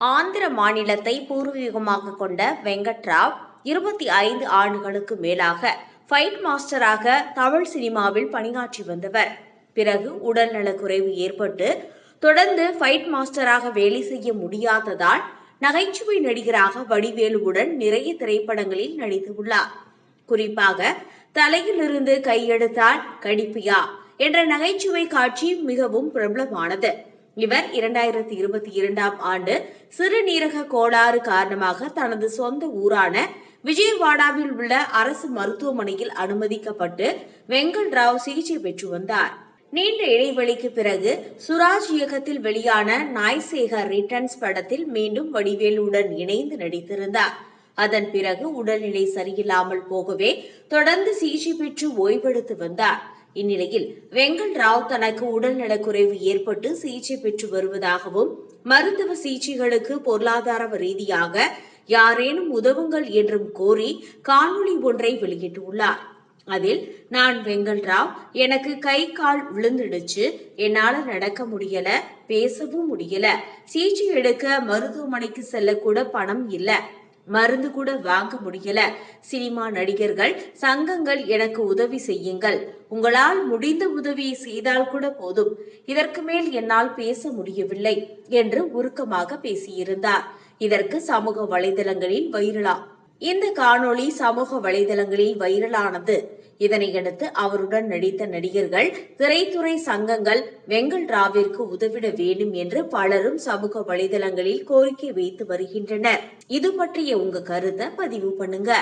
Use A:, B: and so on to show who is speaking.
A: ஆந்திர மாநிலத்தை பூர்வீகமாக கொண்ட வெங்கட்ராவ் 25 ஆண்டுகளுக்கு மேலாக ஃபைட் மாஸ்டராக தமிழ் சினிமாவில் பணியாற்றி வந்தவர். பிறகு உடல்நலக்குறைவு ஏற்பட்டு தொடர்ந்து ஃபைட் மாஸ்டராக வேலை செய்ய முடியாததால் நகைச்சுவை நடிகராக வடிவேலுவுடன் நிறைய திரைப்படங்களில் நடித்துள்ளார். குறிப்பாக தலையிலிருந்து கையெடுத்தால் கடிப்பியா என்ற நகைச்சுவை காட்சி மிகவும் பிரபலமானது. இவர் 2022ஆம் ஆண்டு சிறுநீரக கோளாறு காரணமாக தனது சொந்த ஊரான விஜயவாடாவில் உள்ள அரசு மருத்துவமனையில் அனுமதிக்கப்பட்டு வெங்கட்ராவ் சிகிச்சை பெற்று வந்தார். நீண்ட இடைவெளிக்கு பிறகு சுராஜ் இயக்கத்தில் வெளியான நாய்சேகர் ரிட்டர்ன்ஸ் படத்தில் மீண்டும் வடிவேலுடன் இணைந்து நடித்திருந்தார். அதன் பிறகு உடல்நிலை சரியில்லாமல் போகவே தொடர்ந்து சிகிச்சை பெற்று ஓய்வெடுத்து வந்தார். இந்நிலையில் வெங்கட்ராவ் தனக்கு உடல்நலக்குறைவு ஏற்பட்டு சிகிச்சை பெற்று வருவதாகவும் மருத்துவ சிகிச்சைகளுக்கு பொருளாதார ரீதியாக யாரேனும் உதவுங்கள் என்றும் கோரி காணொலி ஒன்றை வெளியிட்டுள்ளார். அதில், நான் வெங்கட்ராவ், எனக்கு கை கால் விழுந்துடுச்சு, என்னால நடக்க முடியல, பேசவும் முடியல, சிகிச்சை எடுக்க மருத்துவமனைக்கு செல்ல கூட பணம் இல்ல, மருந்து கூட வாங்க முடியல, சினிமா நடிகர்கள் சங்கங்கள் எனக்கு உதவி செய்யுங்கள், உங்களால் முடிந்த உதவியை செய்தால் கூட போதும், இதற்கு மேல் என்னால் பேச முடியவில்லை என்று உருக்கமாக பேசியிருந்தார். இதற்கு சமூக வலைதளங்களில் இந்த காணொளி சமூக வலைதளங்களில் வைரலானது. இதனையடுத்து அவருடன் நடித்த நடிகர்கள், திரைத்துறை சங்கங்கள் வெங்கட்ராவிற்கு உதவிட வேண்டும் என்று பலரும் சமூக வலைதளங்களில் கோரிக்கை வைத்து வருகின்றனர். இது பற்றிய உங்க கருத்தை பதிவு பண்ணுங்க.